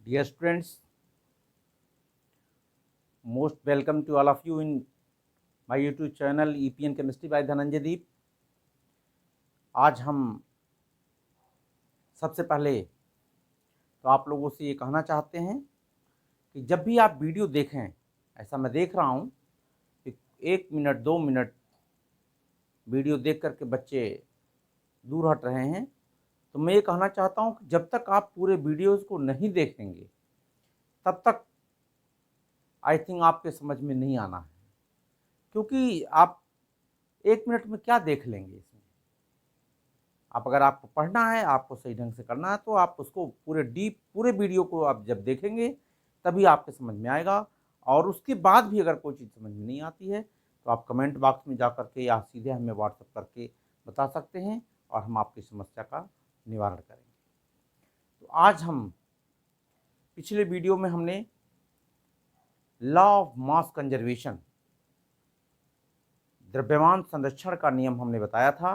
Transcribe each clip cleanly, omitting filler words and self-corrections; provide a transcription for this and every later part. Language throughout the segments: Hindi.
Dear students, most welcome to all of you in my YouTube channel EPN Chemistry by Dhananjay दीप। आज हम सबसे पहले तो आप लोगों से ये कहना चाहते हैं कि जब भी आप वीडियो देखें, ऐसा मैं देख रहा हूँ कि 1 मिनट 2 मिनट वीडियो देख करके बच्चे दूर हट रहे हैं, तो मैं ये कहना चाहता हूँ कि जब तक आप पूरे वीडियोज़ को नहीं देखेंगे तब तक आई थिंक आपके समझ में नहीं आना है, क्योंकि आप 1 मिनट में क्या देख लेंगे इसमें। आप अगर आपको पढ़ना है, आपको सही ढंग से करना है, तो आप उसको पूरे वीडियो को आप जब देखेंगे तभी आपके समझ में आएगा। और उसके बाद भी अगर कोई चीज़ समझ में नहीं आती है तो आप कमेंट बॉक्स में जा करके या सीधे हमें व्हाट्सएप करके बता सकते हैं और हम आपकी समस्या का निवारण करेंगे। तो आज हम पिछले वीडियो में हमने लॉ ऑफ मास कंजर्वेशन, द्रव्यमान संरक्षण का नियम हमने बताया था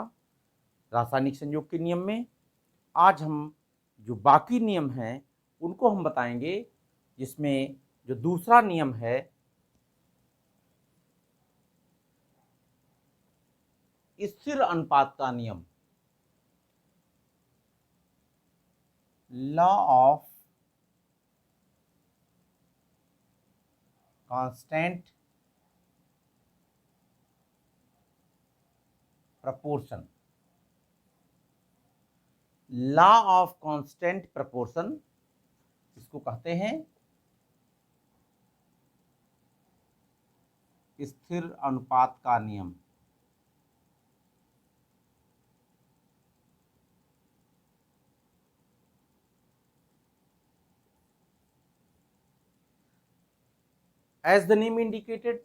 रासायनिक संयोग के नियम में। आज हम जो बाकी नियम हैं उनको हम बताएंगे, जिसमें जो दूसरा नियम है स्थिर अनुपात का नियम, law of constant proportion. Law of constant proportion इसको कहते हैं स्थिर अनुपात का नियम। एज द नेम इंडिकेटेड,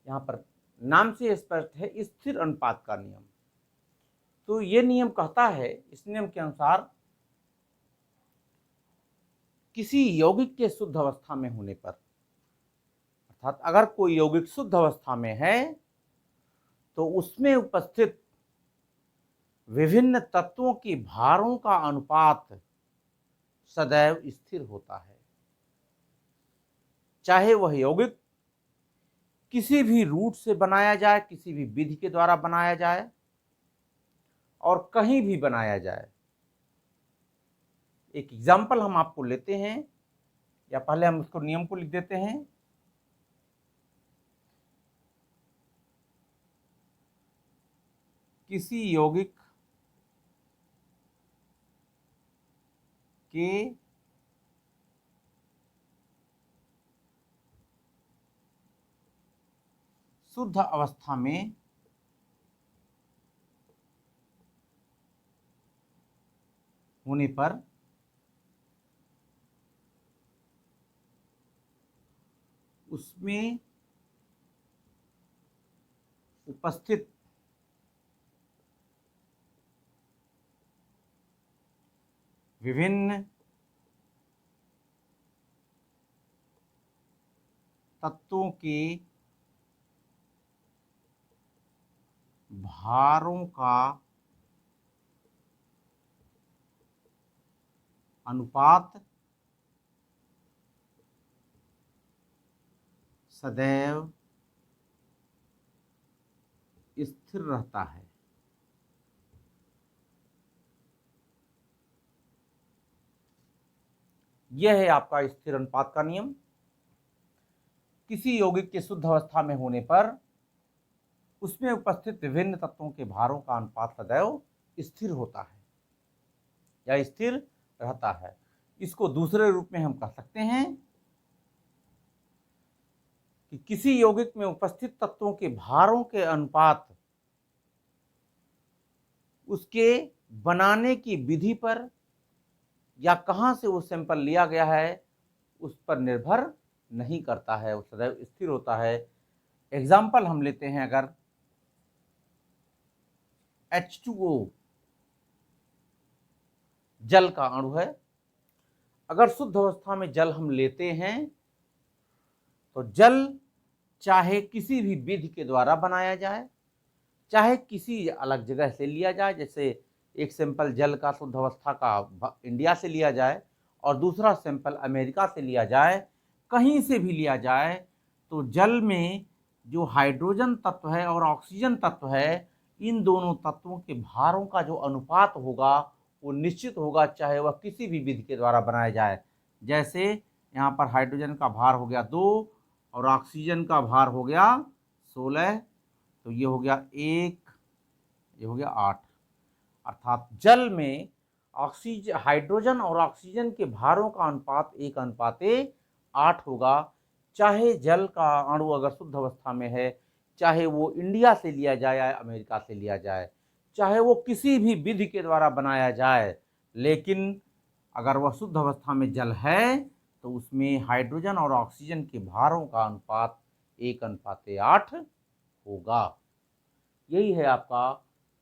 यहां पर नाम से स्पष्ट है स्थिर अनुपात का नियम। तो ये नियम कहता है, इस नियम के अनुसार किसी यौगिक के शुद्ध अवस्था में होने पर, अर्थात अगर कोई यौगिक शुद्ध अवस्था में है तो उसमें उपस्थित विभिन्न तत्वों के भारों का अनुपात सदैव स्थिर होता है, चाहे वह यौगिक किसी भी रूट से बनाया जाए, किसी भी विधि के द्वारा बनाया जाए और कहीं भी बनाया जाए। एक एग्जाम्पल हम आपको लेते हैं, या पहले हम उसको नियम को लिख देते हैं। किसी यौगिक के शुद्ध अवस्था में होने पर उसमें उपस्थित विभिन्न तत्वों के भारों का अनुपात सदैव स्थिर रहता है। यह है आपका स्थिर अनुपात का नियम। किसी यौगिक के शुद्ध अवस्था में होने पर उसमें उपस्थित विभिन्न तत्वों के भारों का अनुपात सदैव स्थिर होता है या स्थिर रहता है। इसको दूसरे रूप में हम कह सकते हैं कि किसी यौगिक में उपस्थित तत्वों के भारों के अनुपात उसके बनाने की विधि पर या कहाँ से वो सैंपल लिया गया है उस पर निर्भर नहीं करता है, वो सदैव स्थिर होता है। एग्जाम्पल हम लेते हैं, अगर H2O जल का अणु है, अगर शुद्ध अवस्था में जल हम लेते हैं तो जल चाहे किसी भी विधि के द्वारा बनाया जाए, चाहे किसी अलग जगह से लिया जाए, जैसे एक सैंपल जल का शुद्ध अवस्था का इंडिया से लिया जाए और दूसरा सैंपल अमेरिका से लिया जाए, कहीं से भी लिया जाए, तो जल में जो हाइड्रोजन तत्व है और ऑक्सीजन तत्व है, इन दोनों तत्वों के भारों का जो अनुपात होगा वो निश्चित होगा, चाहे वह किसी भी विधि के द्वारा बनाया जाए। जैसे यहाँ पर हाइड्रोजन का भार हो गया 2 और ऑक्सीजन का भार हो गया 16, तो ये हो गया 1, ये हो गया 8। अर्थात जल में ऑक्सीजन, हाइड्रोजन और ऑक्सीजन के भारों का अनुपात 1:8 होगा। चाहे जल का अणु अगर शुद्ध अवस्था में है, चाहे वो इंडिया से लिया जाए या अमेरिका से लिया जाए, चाहे वो किसी भी विधि के द्वारा बनाया जाए, लेकिन अगर वह शुद्ध अवस्था में जल है तो उसमें हाइड्रोजन और ऑक्सीजन के भारों का अनुपात 1:8 होगा। यही है आपका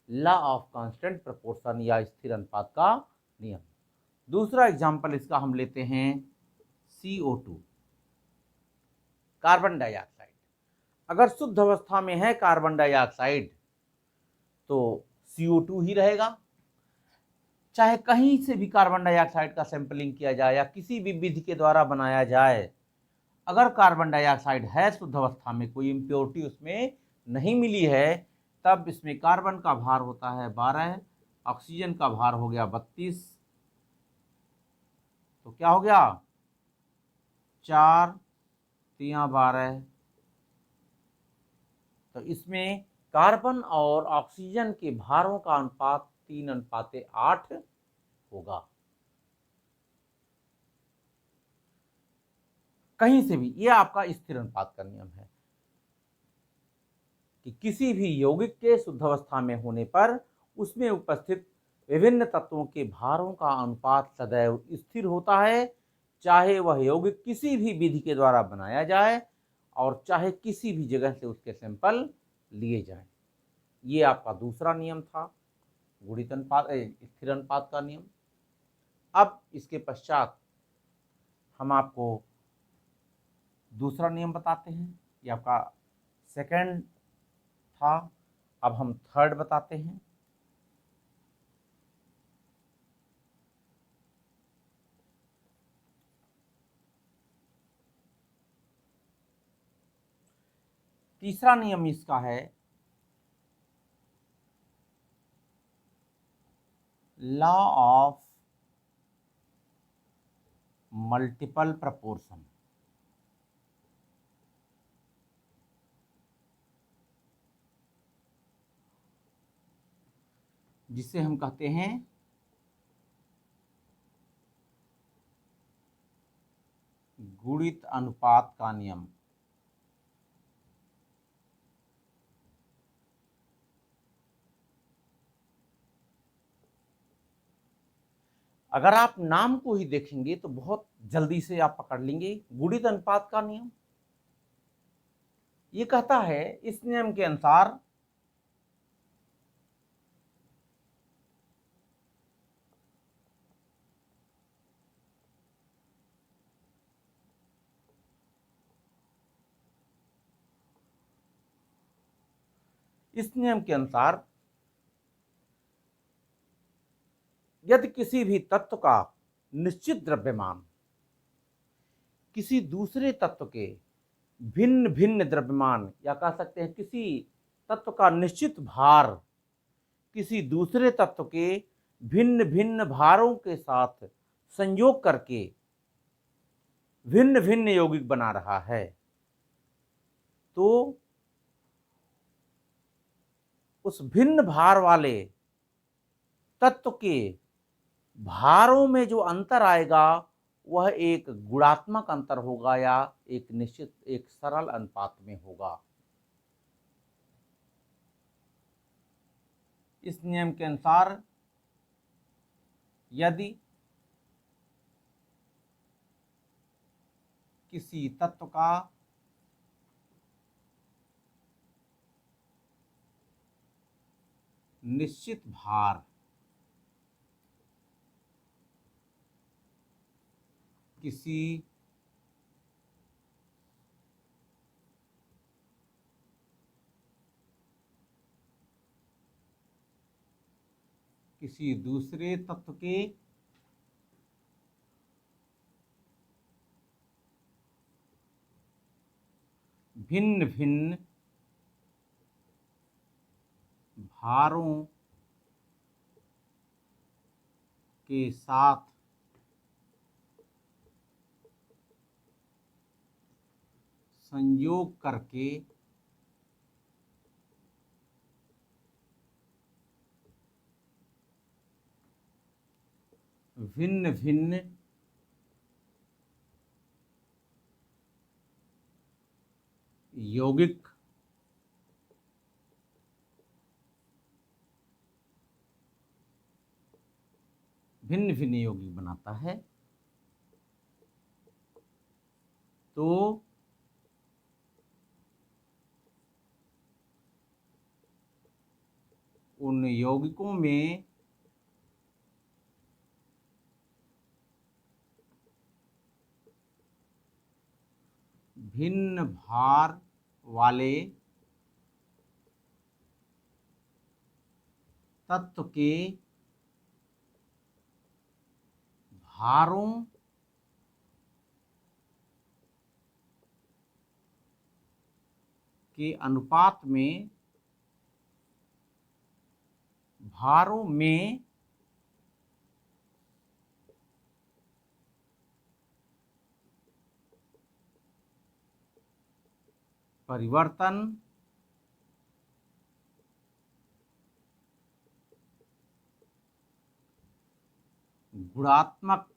लॉ ऑफ कांस्टेंट प्रोपोर्शन या स्थिर अनुपात का नियम। दूसरा एग्जाम्पल इसका हम लेते हैं CO2, कार्बन डाइऑक्साइड। अगर शुद्ध अवस्था में है कार्बन डाइऑक्साइड तो CO2 ही रहेगा। चाहे कहीं से भी कार्बन डाइऑक्साइड का सैंपलिंग किया जाए या किसी भी विधि के द्वारा बनाया जाए, अगर कार्बन डाइऑक्साइड है शुद्ध अवस्था में, कोई इम्प्योरिटी उसमें नहीं मिली है, तब इसमें कार्बन का भार होता है 12, ऑक्सीजन का भार हो गया 32, तो क्या हो गया 4 3 12। तो इसमें कार्बन और ऑक्सीजन के भारों का अनुपात 3:8 होगा। कहीं से भी, यह आपका स्थिर अनुपात का नियम है कि किसी भी यौगिक के शुद्ध अवस्था में होने पर उसमें उपस्थित विभिन्न तत्वों के भारों का अनुपात सदैव स्थिर होता है, चाहे वह यौगिक किसी भी विधि के द्वारा बनाया जाए और चाहे किसी भी जगह से उसके सैंपल लिए जाएं। ये आपका दूसरा नियम था, गुणित अनुपात स्थिर अनुपात का नियम। अब इसके पश्चात हम आपको दूसरा नियम बताते हैं। ये आपका सेकंड था, अब हम थर्ड बताते हैं। तीसरा नियम इसका है लॉ ऑफ मल्टीपल प्रपोर्शन। जिसे हम कहते हैं गुणित अनुपात का नियम। अगर आप नाम को ही देखेंगे तो बहुत जल्दी से आप पकड़ लेंगे। गुणित अनुपात का नियम ये कहता है, इस नियम के अनुसार यदि किसी भी तत्व का निश्चित द्रव्यमान किसी दूसरे तत्व के भिन्न भिन्न द्रव्यमान, या कह सकते हैं किसी तत्व का निश्चित भार किसी दूसरे तत्व के भिन्न भिन्न भारों के साथ संयोग करके भिन्न भिन्न यौगिक बना रहा है, तो उस भिन्न भार वाले तत्व के भारों में जो अंतर आएगा वह एक गुणात्मक अंतर होगा या एक निश्चित एक सरल अनुपात में होगा। इस नियम के अनुसार यदि किसी तत्व का निश्चित भार किसी दूसरे तत्व के भिन्न भिन्न भारों के साथ संयोग करके भिन्न भिन्न यौगिक बनाता है, तो उन यौगिकों में भिन्न भार वाले तत्व के भारों के अनुपात में भारों में परिवर्तन गुणात्मक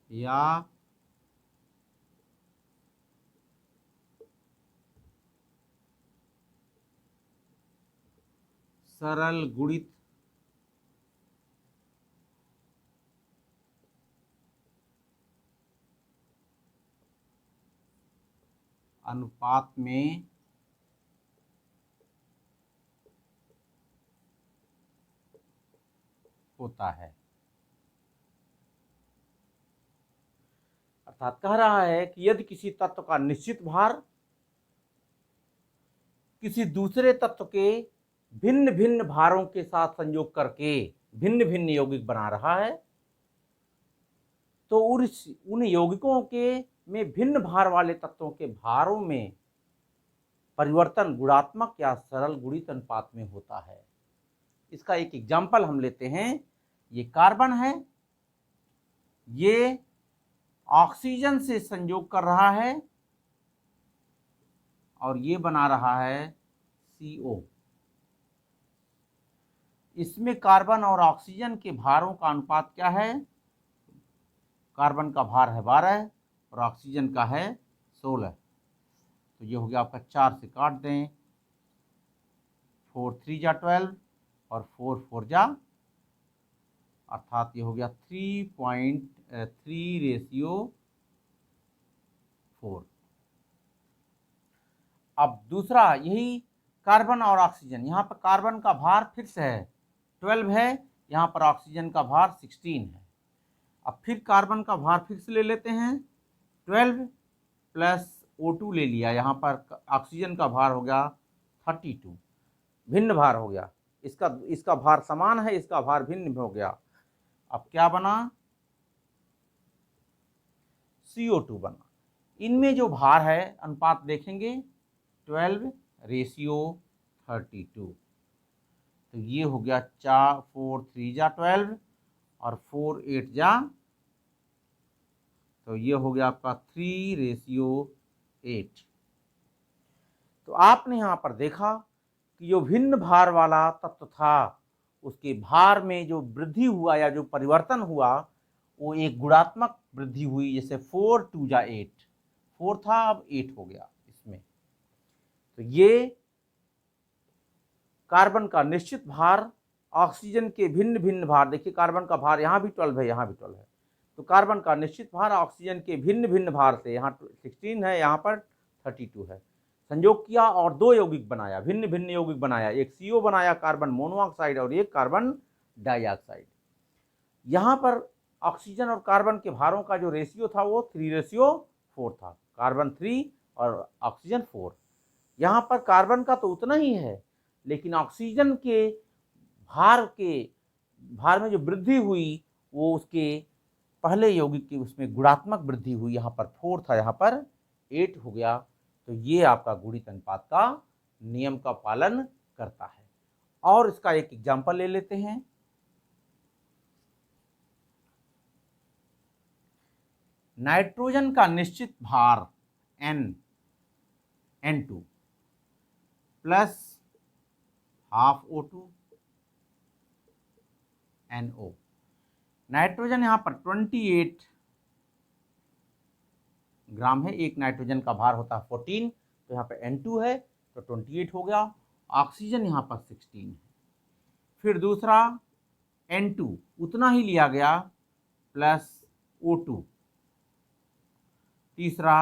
या सरल गुणित अनुपात में होता है। अर्थात कह रहा है कि यदि किसी तत्व का निश्चित भार किसी दूसरे तत्व के भिन्न भिन्न भारों के साथ संयोग करके भिन्न भिन्न यौगिक बना रहा है, तो उन यौगिकों के में भिन्न भार वाले तत्वों के भारों में परिवर्तन गुणात्मक या सरल गुणित अनुपात में होता है। इसका एक एग्जाम्पल हम लेते हैं। ये कार्बन है, ये ऑक्सीजन से संयोग कर रहा है और ये बना रहा है CO। इसमें कार्बन और ऑक्सीजन के भारों का अनुपात क्या है? कार्बन का भार है 12 और ऑक्सीजन का है 16। तो ये हो गया आपका 4 से काट दें, 4 3 जा 12 और 4 4 जा, अर्थात ये हो गया 3.3:4। अब दूसरा यही कार्बन और ऑक्सीजन, यहाँ पर कार्बन का भार फिक्स है 12 है, यहाँ पर ऑक्सीजन का भार 16 है। अब फिर कार्बन का भार फिक्स ले लेते हैं 12 प्लस O2 ले लिया, यहाँ पर ऑक्सीजन का भार हो गया 32, भिन्न भार हो गया। इसका भार समान है, इसका भार भिन्न हो गया। अब क्या बना? CO2 बना। इनमें जो भार है अनुपात देखेंगे 12:32। तो ये हो गया 4 3 जा 12 और 4 8 जा, तो ये हो गया आपका 3:8। तो आपने यहाँ पर देखा कि जो भिन्न भार वाला तत्व था, उसके भार में जो वृद्धि हुआ या जो परिवर्तन हुआ, वो एक गुणात्मक वृद्धि हुई। जैसे 4 2 जा 8, 4 था अब 8 हो गया इसमें। तो ये कार्बन का निश्चित भार, ऑक्सीजन के भिन्न भिन्न भार, देखिए कार्बन का भार यहाँ भी 12 है, यहाँ भी 12 है, तो कार्बन का निश्चित भार ऑक्सीजन के भिन्न भिन्न भार से यहाँ 16 है, यहाँ पर 32 है, संयोग किया और दो यौगिक बनाया, भिन्न भिन्न यौगिक बनाया, एक CO बनाया कार्बन मोनोऑक्साइड और एक कार्बन डाइऑक्साइड। यहाँ पर ऑक्सीजन और कार्बन के भारों का जो रेशियो था वो 3:4 था, कार्बन 3 और ऑक्सीजन 4। यहाँ पर कार्बन का तो उतना ही है, लेकिन ऑक्सीजन के भार में जो वृद्धि हुई वो उसके पहले यौगिक की उसमें गुणात्मक वृद्धि हुई, यहाँ पर 4 था, यहाँ पर 8 हो गया। तो ये आपका गुणित अनुपात का नियम का पालन करता है। और इसका एक एग्जाम्पल ले लेते हैं। नाइट्रोजन का निश्चित भार N2 plus half O2 NO। Nitrogen यहाँ पर 28 ग्राम है, एक नाइट्रोजन का भार होता है 14, तो यहाँ पे N2 है तो 28 हो गया। ऑक्सीजन यहाँ पर 16 है। फिर दूसरा N2 उतना ही लिया गया प्लस O2। तीसरा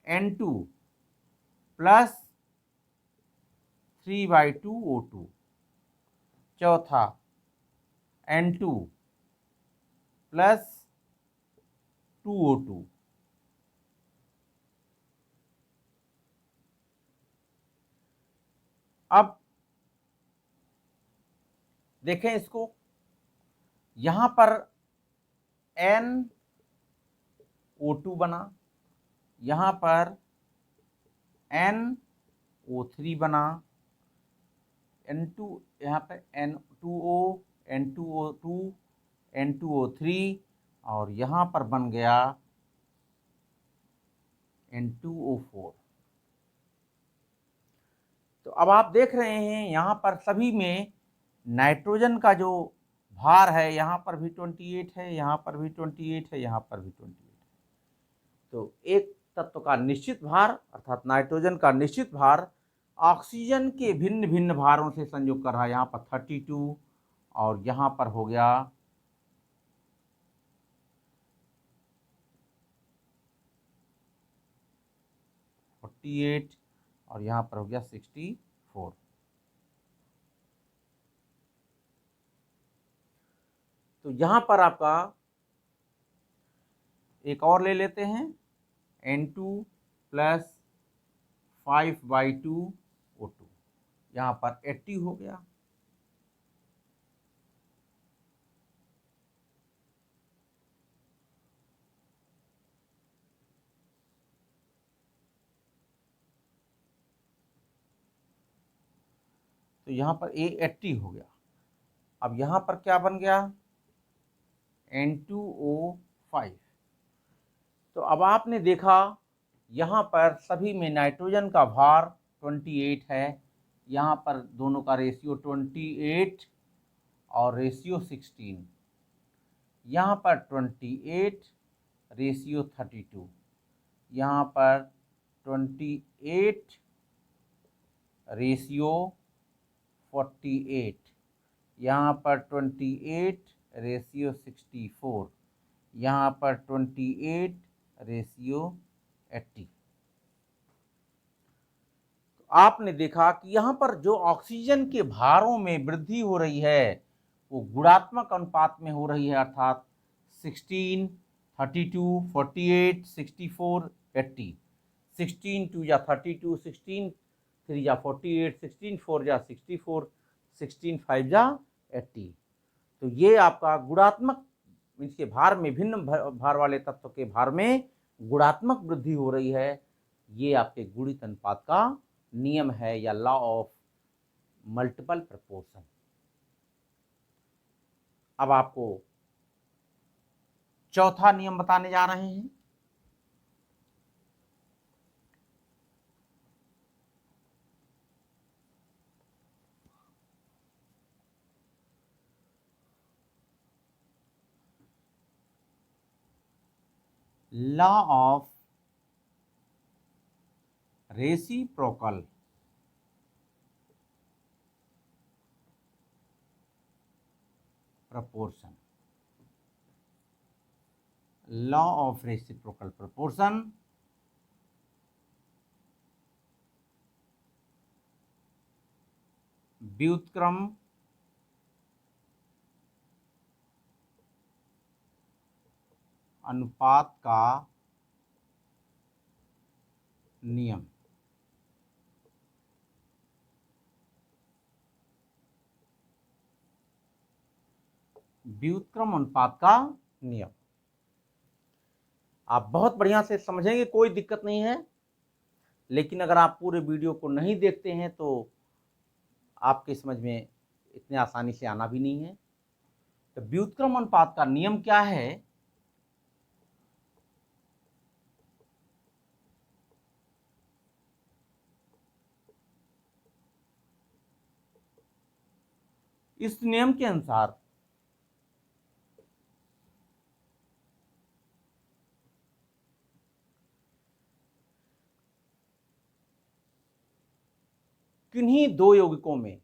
N2 प्लस 3/2 O2। चौथा N2 प्लस 2 O2। अब देखें इसको, यहां पर NO2 बना, यहां पर NO3 बना, N2 यहाँ पे N2O, N2O2, N2O3 और यहाँ पर बन गया N2O4। तो अब आप देख रहे हैं यहाँ पर सभी में नाइट्रोजन का जो भार है, यहाँ पर भी 28 है, यहाँ पर भी 28 है, यहाँ पर भी 28 है। तो एक तत्व का निश्चित भार अर्थात नाइट्रोजन का निश्चित भार ऑक्सीजन के भिन्न भिन्न भारों से संयोग कर रहा है। यहाँ पर 32 और यहाँ पर हो गया 48 और यहाँ पर हो गया 64। तो यहाँ पर आपका एक और ले लेते हैं N2 प्लस 5/2 O2, यहाँ पर 80 हो गया। तो यहाँ पर A 80 हो गया। अब यहाँ पर क्या बन गया N2O5। तो अब आपने देखा यहाँ पर सभी में नाइट्रोजन का भार 28 है, यहाँ पर दोनों का रेशियो 28 और रेशियो 16, यहाँ पर 28 रेशियो 32, यहाँ पर 28 रेशियो 48, यहाँ पर 28 रेशियो 64, यहाँ पर 28 रेशियो 80। तो आपने देखा कि यहाँ पर जो ऑक्सीजन के भारों में वृद्धि हो रही है वो गुणात्मक अनुपात में हो रही है, अर्थात 16, 32, 48, 64, 80। 16 2 या 32, 16 3 या 48, 16 4 या 64, 16 5 या 80। तो ये आपका गुणात्मक मीन्स के भार में भिन्न भार वाले तत्व के भार में गुणात्मक वृद्धि हो रही है। ये आपके गुणित अनुपात का नियम है या लॉ ऑफ मल्टीपल प्रपोर्शन। अब आपको चौथा नियम बताने जा रहे हैं। Law of reciprocal proportion। Law of reciprocal proportion व्युत्क्रम अनुपात का नियम। व्युत्क्रम अनुपात का नियम। आप बहुत बढ़िया से समझेंगे, कोई दिक्कत नहीं है। लेकिन अगर आप पूरे वीडियो को नहीं देखते हैं तो आपके समझ में इतने आसानी से आना भी नहीं है। तो व्युत्क्रम अनुपात का नियम क्या है? इस नियम के अनुसार किन्हीं दो यौगिकों में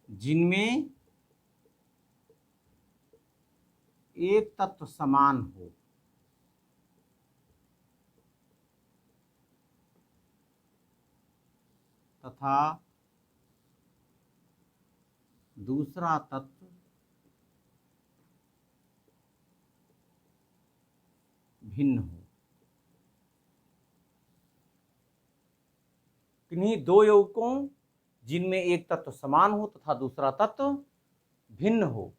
जिनमें एक तत्व समान हो तथा दूसरा तत्व भिन्न हो। किन्हीं दो यौगिकों जिनमें एक तत्व समान हो तथा दूसरा तत्व भिन्न हो,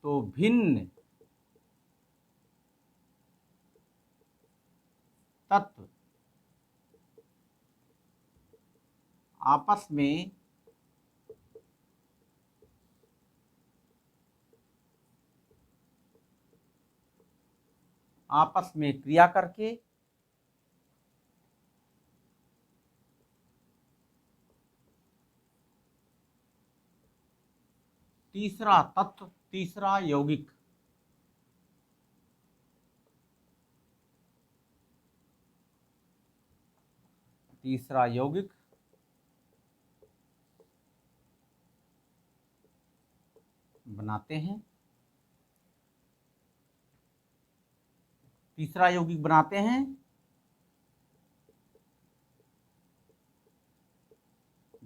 तो भिन्न तत्व आपस में क्रिया करके तीसरा यौगिक बनाते हैं। तीसरा यौगिक बनाते हैं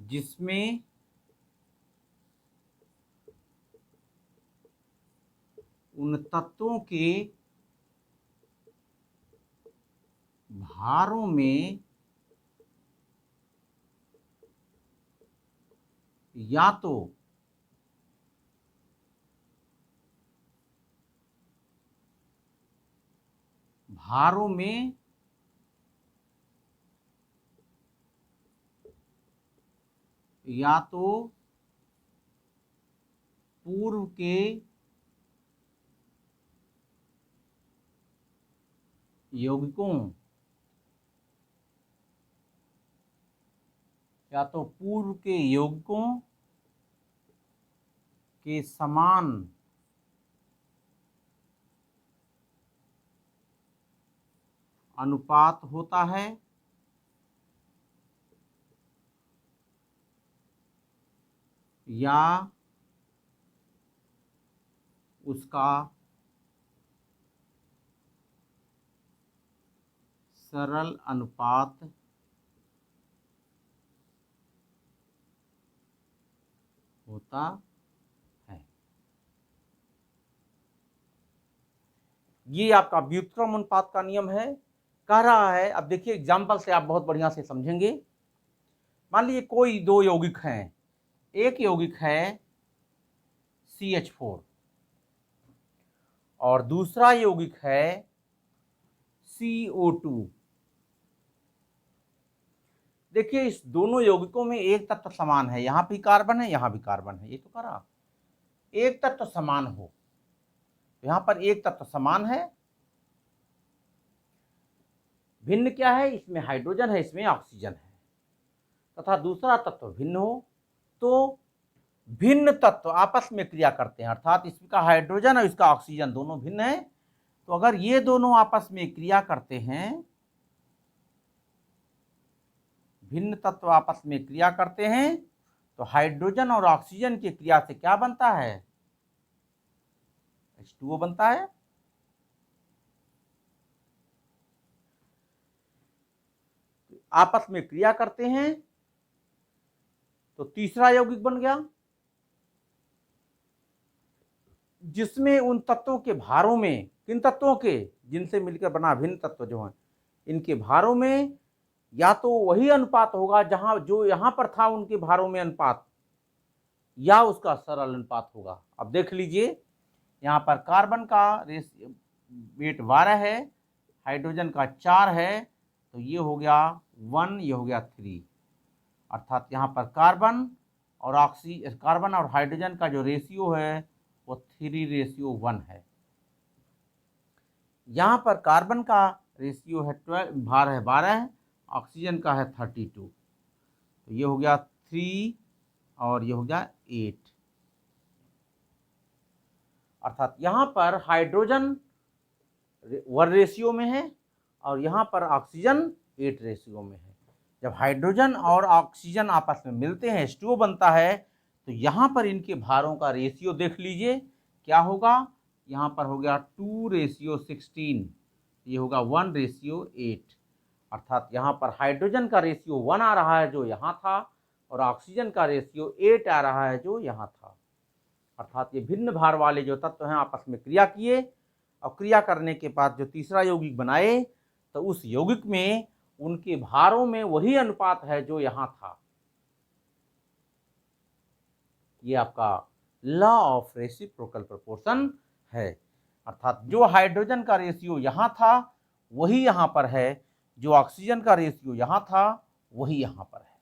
जिसमें उन तत्वों के भारों में या तो पूर्व के यौगिकों के समान अनुपात होता है, या उसका सरल अनुपात होता है। ये आपका व्युत्क्रम अनुपात का नियम है। कह रहा है, अब देखिए एग्जाम्पल से आप बहुत बढ़िया से समझेंगे। मान लीजिए कोई दो यौगिक हैं, एक यौगिक है CH4 और दूसरा यौगिक है CO2। देखिए इस दोनों यौगिकों में एक तत्व समान है, यहां भी कार्बन है यहां भी कार्बन है, ये तो करा एक तत्व समान हो, यहां पर एक तत्व समान है, भिन्न क्या है, इसमें हाइड्रोजन है इसमें ऑक्सीजन है, तथा दूसरा तत्व भिन्न हो, तो भिन्न तत्व आपस में क्रिया करते हैं, अर्थात इसका हाइड्रोजन और इसका ऑक्सीजन दोनों भिन्न है। तो अगर ये दोनों आपस में क्रिया करते हैं, भिन्न तत्व आपस में क्रिया करते हैं, तो हाइड्रोजन और ऑक्सीजन की क्रिया से क्या बनता है, H2O बनता है। आपस में क्रिया करते हैं तो तीसरा यौगिक बन गया। जिसमें उन तत्वों के भारों में, किन तत्वों के, जिनसे मिलकर बना भिन्न तत्व जो हैं, इनके भारों में या तो वही अनुपात होगा जहां जो यहां पर था उनके भारों में अनुपात, या उसका सरल अनुपात होगा। अब देख लीजिए, यहाँ पर कार्बन का वेट 12 है, हाइड्रोजन का 4 है, तो ये हो गया 1, ये हो गया 3, अर्थात यहाँ पर कार्बन और हाइड्रोजन का जो रेशियो है वो 3:1 है। यहाँ पर कार्बन का रेशियो है 12, भार है 12, ऑक्सीजन का है 32, तो ये हो गया 3 और ये हो गया 8, अर्थात यहाँ पर हाइड्रोजन 1 रेशियो में है और यहाँ पर ऑक्सीजन 8 रेशियो में है। जब हाइड्रोजन और ऑक्सीजन आपस में मिलते हैं, H2O बनता है, तो यहाँ पर इनके भारों का रेशियो देख लीजिए क्या होगा। यहाँ पर हो गया 2:16, ये होगा 1:8, अर्थात यहाँ पर हाइड्रोजन का रेशियो 1 आ रहा है जो यहाँ था, और ऑक्सीजन का रेशियो 8 आ रहा है जो यहाँ था। अर्थात ये भिन्न भार वाले जो तत्व हैं आपस में क्रिया किए, और क्रिया करने के बाद जो तीसरा यौगिक बनाए, तो उस यौगिक में उनके भारों में वही अनुपात है जो यहाँ था। ये आपका लॉ ऑफ रेसिप्रोकल प्रोपोर्शन है, अर्थात जो हाइड्रोजन का रेशियो यहाँ था वही यहाँ पर है, जो ऑक्सीजन का रेशियो यहाँ था वही यहाँ पर है।